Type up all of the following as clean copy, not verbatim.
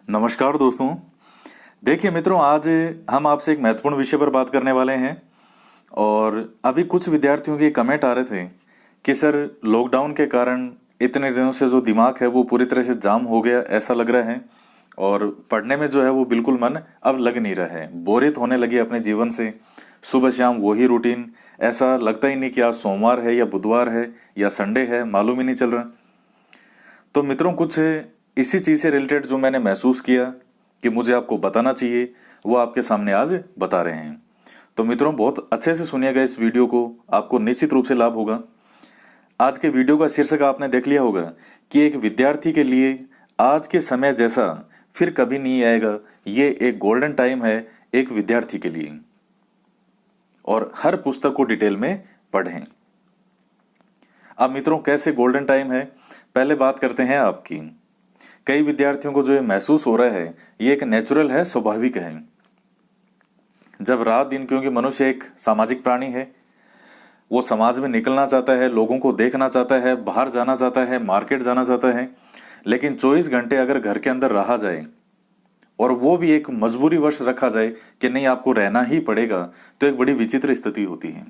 नमस्कार दोस्तों। देखिए मित्रों, आज हम आपसे एक महत्वपूर्ण विषय पर बात करने वाले हैं। और अभी कुछ विद्यार्थियों के कमेंट आ रहे थे कि सर, लॉकडाउन के कारण इतने दिनों से जो दिमाग है वो पूरी तरह से जाम हो गया ऐसा लग रहा है। और पढ़ने में जो है वो बिल्कुल मन अब लग नहीं रहा है, बोरियत होने लगी अपने जीवन से। सुबह शाम वही रूटीन, ऐसा लगता ही नहीं कि आज सोमवार है या बुधवार है या संडे है, मालूम ही नहीं चल रहा। तो मित्रों, कुछ इसी चीज़ से रिलेटेड जो मैंने महसूस किया कि मुझे आपको बताना चाहिए, वो आपके सामने आज बता रहे हैं। तो मित्रों, बहुत अच्छे से सुनिएगा इस वीडियो को, आपको निश्चित रूप से लाभ होगा। आज के वीडियो का शीर्षक आपने देख लिया होगा कि एक विद्यार्थी के लिए आज के समय जैसा फिर कभी नहीं आएगा। ये एक गोल्डन टाइम है एक विद्यार्थी के लिए। और हर पुस्तक को डिटेल में पढ़ें। अब मित्रों, कैसे गोल्डन टाइम है, पहले बात करते हैं आपकी। कई विद्यार्थियों को जो ये महसूस हो रहा है, ये एक नेचुरल है, स्वाभाविक है। जब रात दिन, क्योंकि मनुष्य एक सामाजिक प्राणी है, वो समाज में निकलना चाहता है, लोगों को देखना चाहता है, बाहर जाना चाहता है, मार्केट जाना चाहता है। लेकिन 24 घंटे अगर घर के अंदर रहा जाए और वो भी एक मजबूरी वश रखा जाए कि नहीं आपको रहना ही पड़ेगा, तो एक बड़ी विचित्र स्थिति होती है।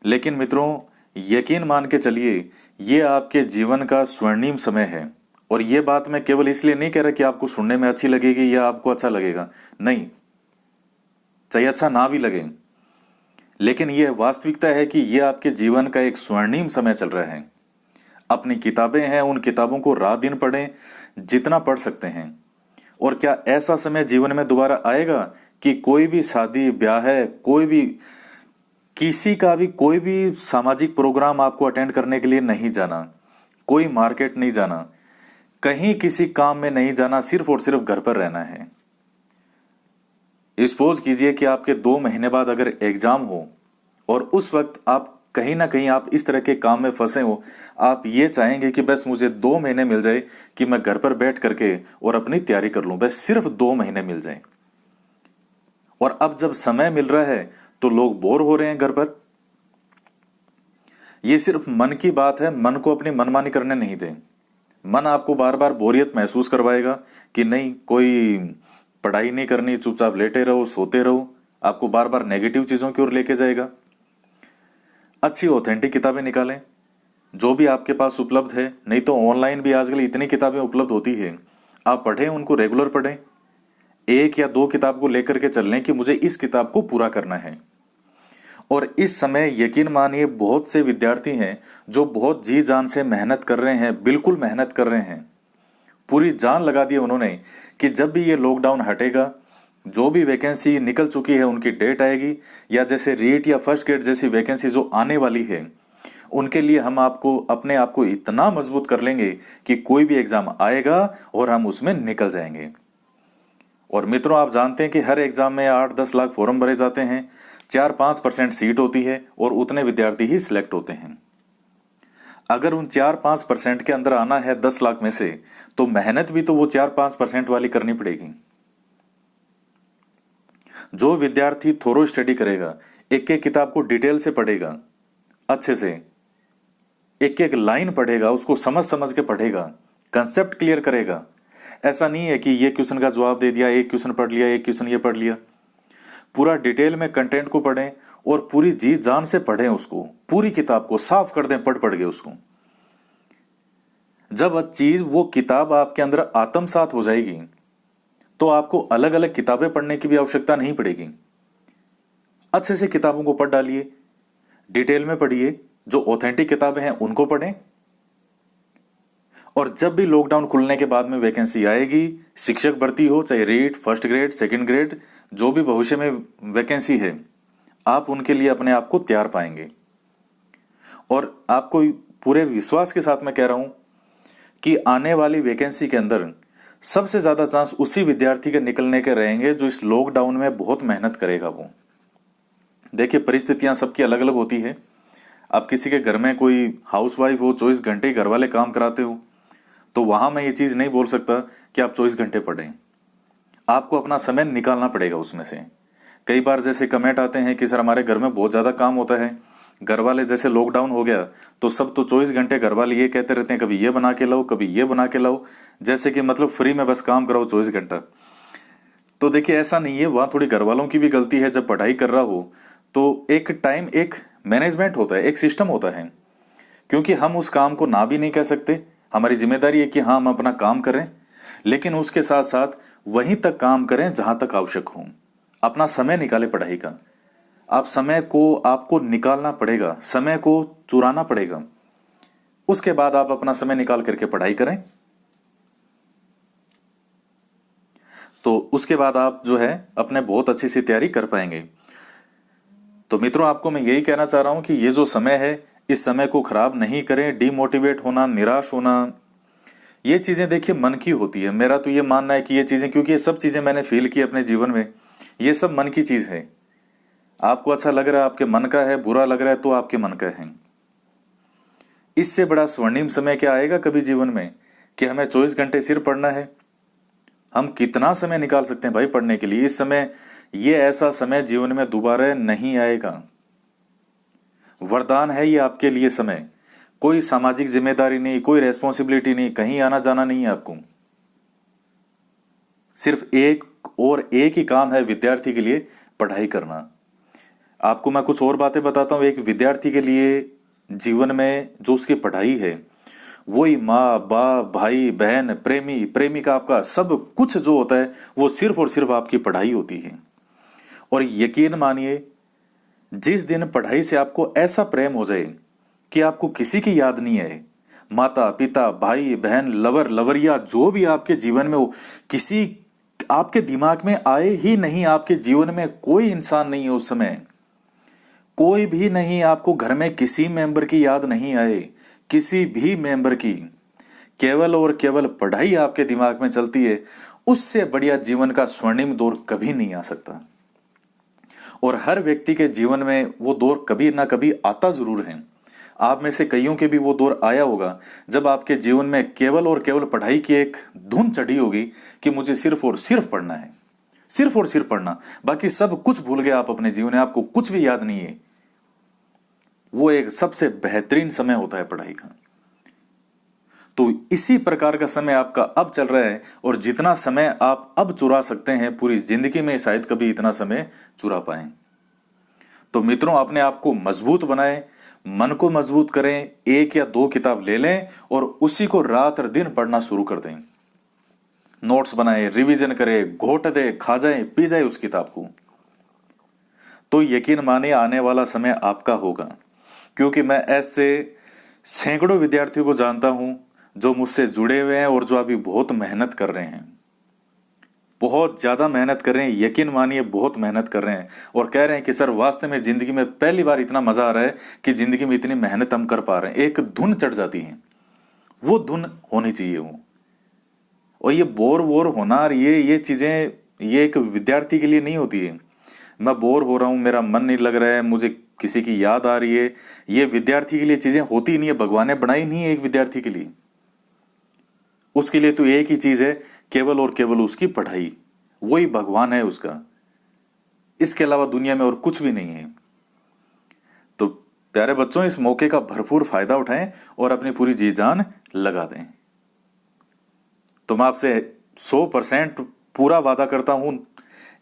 लेकिन मित्रों, यकीन मान के चलिए, ये आपके जीवन का स्वर्णिम समय है। और ये बात मैं केवल इसलिए नहीं कह रहा कि आपको सुनने में अच्छी लगेगी या आपको अच्छा लगेगा, नहीं, चाहे अच्छा ना भी लगे, लेकिन यह वास्तविकता है कि यह आपके जीवन का एक स्वर्णिम समय चल रहा है। अपनी किताबें हैं, उन किताबों को रात दिन पढ़ें, जितना पढ़ सकते हैं। और क्या ऐसा समय जीवन में दोबारा आएगा कि कोई भी शादी ब्याह है, कोई भी किसी का भी कोई भी सामाजिक प्रोग्राम आपको अटेंड करने के लिए नहीं जाना, कोई मार्केट नहीं जाना, कहीं किसी काम में नहीं जाना, सिर्फ और सिर्फ घर पर रहना है। सपोज कीजिए कि आपके 2 महीने बाद अगर एग्जाम हो और उस वक्त आप कहीं ना कहीं आप इस तरह के काम में फंसे हो, आप ये चाहेंगे कि बस मुझे 2 महीने मिल जाए कि मैं घर पर बैठ करके और अपनी तैयारी कर लूं, बस सिर्फ 2 महीने मिल जाए। और अब जब समय मिल रहा है तो लोग बोर हो रहे हैं घर पर। यह सिर्फ मन की बात है, मन को अपनी मनमानी करने नहीं दें। मन आपको बार बार बोरियत महसूस करवाएगा कि नहीं, कोई पढ़ाई नहीं करनी, चुपचाप लेटे रहो, सोते रहो, आपको बार बार नेगेटिव चीजों की ओर लेके जाएगा। अच्छी ऑथेंटिक किताबें निकालें, जो भी आपके पास उपलब्ध है, नहीं तो ऑनलाइन भी आजकल इतनी किताबें उपलब्ध होती है, आप पढ़ें, उनको रेगुलर पढ़ें। 1 या 2 किताब को लेकर के चल लें कि मुझे इस किताब को पूरा करना है। और इस समय यकीन मानिए, बहुत से विद्यार्थी हैं जो बहुत जी जान से मेहनत कर रहे हैं, बिल्कुल मेहनत कर रहे हैं, पूरी जान लगा दी उन्होंने कि जब भी ये लॉकडाउन हटेगा, जो भी वैकेंसी निकल चुकी है उनकी डेट आएगी, या जैसे रीट या फर्स्ट ग्रेड जैसी वैकेंसी जो आने वाली है, उनके लिए हम आपको अपने आप को इतना मजबूत कर लेंगे कि कोई भी एग्जाम आएगा और हम उसमें निकल जाएंगे। और मित्रों, आप जानते हैं कि हर एग्जाम में 8-10 लाख फॉर्म भरे जाते हैं, 4-5% सीट होती है और उतने विद्यार्थी ही सिलेक्ट होते हैं। अगर उन 4-5% के अंदर आना है 10 लाख में से, तो मेहनत भी तो वो 4-5% वाली करनी पड़ेगी। जो विद्यार्थी थोरो स्टडी करेगा, एक एक किताब को डिटेल से पढ़ेगा, अच्छे से एक एक लाइन पढ़ेगा, उसको समझ समझ के पढ़ेगा, कंसेप्ट क्लियर करेगा। ऐसा नहीं है कि ये क्वेश्चन का जवाब दे दिया, एक क्वेश्चन पढ़ लिया, एक क्वेश्चन ये पढ़ लिया। पूरा डिटेल में कंटेंट को पढ़ें और पूरी जी जान से पढ़ें, उसको पूरी किताब को साफ कर दें, पढ़ के उसको। जब वो किताब आपके अंदर आत्मसात हो जाएगी, तो आपको अलग अलग किताबें पढ़ने की भी आवश्यकता नहीं पड़ेगी। अच्छे से किताबों को पढ़ डालिए, डिटेल में पढ़िए, जो ऑथेंटिक किताबें हैं उनको पढ़ें। और जब भी लॉकडाउन खुलने के बाद में वैकेंसी आएगी, शिक्षक भर्ती हो, चाहे REET, first grade, second grade, जो भी भविष्य में वैकेंसी है, आप उनके लिए अपने आप को तैयार पाएंगे। और आपको पूरे विश्वास के साथ मैं कह रहा हूं कि आने वाली वैकेंसी के अंदर सबसे ज्यादा चांस उसी विद्यार्थी के निकलने के रहेंगे जो इस लॉकडाउन में बहुत मेहनत करेगा। वो देखिए, परिस्थितियां सबकी अलग अलग होती है। अब किसी के घर में कोई हाउसवाइफ हो, 24 घंटे घर वाले काम कराते हो, तो वहां मैं ये चीज नहीं बोल सकता कि आप 24 घंटे पढ़ें। आपको अपना समय निकालना पड़ेगा उसमें से। कई बार जैसे कमेंट आते हैं कि सर हमारे घर में बहुत ज्यादा काम होता है, घर वाले जैसे लॉकडाउन हो गया तो सब तो 24 घंटे घर वाले ये कहते रहते हैं, कभी ये बना के लाओ, कभी ये बना के लाओ, जैसे कि मतलब फ्री में बस काम कराओ 24 घंटा। तो देखिए ऐसा नहीं है, वहां थोड़ी घर वालों की भी गलती है। जब पढ़ाई कर रहा हो तो एक टाइम, एक मैनेजमेंट होता है, एक सिस्टम होता है, क्योंकि हम उस काम को ना भी नहीं कह सकते। हमारी जिम्मेदारी है कि हाँ हम अपना काम करें, लेकिन उसके साथ साथ वहीं तक काम करें जहां तक आवश्यक हो। अपना समय निकाले पढ़ाई का। आप समय को आपको निकालना पड़ेगा, समय को चुराना पड़ेगा। उसके बाद आप अपना समय निकाल करके पढ़ाई करें, तो उसके बाद आप जो है अपने बहुत अच्छी सी तैयारी कर पाएंगे। तो मित्रों, आपको मैं यही कहना चाह रहा हूं कि ये जो समय है, इस समय को खराब नहीं करें। डिमोटिवेट होना, निराश होना, ये चीजें देखिए मन की होती है। मेरा तो ये मानना है कि ये चीजें, क्योंकि ये सब चीजें मैंने फील की अपने जीवन में, ये सब मन की चीज है। आपको अच्छा लग रहा है आपके मन का है, बुरा लग रहा है तो आपके मन का है। इससे बड़ा स्वर्णिम समय क्या आएगा कभी जीवन में कि हमें 24 घंटे सिर्फ पढ़ना है। हम कितना समय निकाल सकते हैं भाई पढ़ने के लिए। इस समय, ये ऐसा समय जीवन में दोबारा नहीं आएगा। वरदान है ये आपके लिए समय। कोई सामाजिक जिम्मेदारी नहीं, कोई रेस्पॉन्सिबिलिटी नहीं, कहीं आना जाना नहीं है आपको। सिर्फ एक और एक ही काम है विद्यार्थी के लिए, पढ़ाई करना। आपको मैं कुछ और बातें बताता हूं। एक विद्यार्थी के लिए जीवन में जो उसकी पढ़ाई है, वही माँ बाप, भाई बहन, प्रेमी प्रेमिका, आपका सब कुछ जो होता है वो सिर्फ और सिर्फ आपकी पढ़ाई होती है। और यकीन मानिए, जिस दिन पढ़ाई से आपको ऐसा प्रेम हो जाए कि आपको किसी की याद नहीं आए, माता पिता, भाई बहन, लवर लवरिया, जो भी आपके जीवन में हो, किसी आपके दिमाग में आए ही नहीं। आपके जीवन में कोई इंसान नहीं है उस समय, कोई भी नहीं। आपको घर में किसी मेंबर की याद नहीं आए, किसी भी मेंबर की, केवल और केवल पढ़ाई आपके दिमाग में चलती है। उससे बढ़िया जीवन का स्वर्णिम दौर कभी नहीं आ सकता। और हर व्यक्ति के जीवन में वो दौर कभी ना कभी आता जरूर है। आप में से कईयों के भी वो दौर आया होगा जब आपके जीवन में केवल और केवल पढ़ाई की एक धुन चढ़ी होगी कि मुझे सिर्फ और सिर्फ पढ़ना है, सिर्फ और सिर्फ पढ़ना, बाकी सब कुछ भूल गए आप अपने जीवन में, आपको कुछ भी याद नहीं है। वो एक सबसे बेहतरीन समय होता है पढ़ाई का। तो इसी प्रकार का समय आपका अब चल रहा है, और जितना समय आप अब चुरा सकते हैं, पूरी जिंदगी में शायद कभी इतना समय चुरा पाए। तो मित्रों, अपने आप को मजबूत बनाएं, मन को मजबूत करें। 1 या 2 किताब ले लें और उसी को रात और दिन पढ़ना शुरू कर दें। नोट्स बनाएं, रिवीजन करें, घोट दे, खा जाए, पी जाए उस किताब को। तो यकीन माने आने वाला समय आपका होगा, क्योंकि मैं ऐसे सैकड़ों विद्यार्थियों को जानता हूं जो मुझसे जुड़े हुए हैं और जो अभी बहुत मेहनत कर रहे हैं, बहुत ज्यादा मेहनत कर रहे हैं। यकीन मानिए बहुत मेहनत कर रहे हैं और कह रहे हैं कि सर वास्तव में जिंदगी में पहली बार इतना मजा आ रहा है कि जिंदगी में इतनी मेहनत हम कर पा रहे हैं। एक धुन चढ़ जाती है, वो धुन होनी चाहिए वो। और ये बोर होना और ये चीजें, ये एक विद्यार्थी के लिए नहीं होती है। मैं बोर हो रहा हूं, मेरा मन नहीं लग रहा है, मुझे किसी की याद आ रही है, ये विद्यार्थी के लिए चीजें होती नहीं है। भगवान ने बनाई नहीं है एक विद्यार्थी के लिए। उसके लिए तो एक ही चीज है, केवल और केवल उसकी पढ़ाई। वही भगवान है उसका, इसके अलावा दुनिया में और कुछ भी नहीं है। तो प्यारे बच्चों, इस मौके का भरपूर फायदा उठाएं और अपनी पूरी जी जान लगा दें। तो मैं आपसे 100% पूरा वादा करता हूं,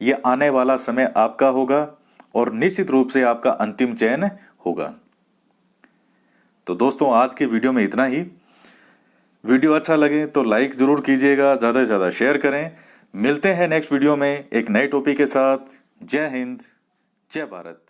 ये आने वाला समय आपका होगा और निश्चित रूप से आपका अंतिम चयन होगा। तो दोस्तों, आज की वीडियो में इतना ही। वीडियो अच्छा लगे तो लाइक जरूर कीजिएगा, ज्यादा से ज्यादा शेयर करें। मिलते हैं नेक्स्ट वीडियो में एक नए टॉपिक के साथ। जय हिंद, जय भारत।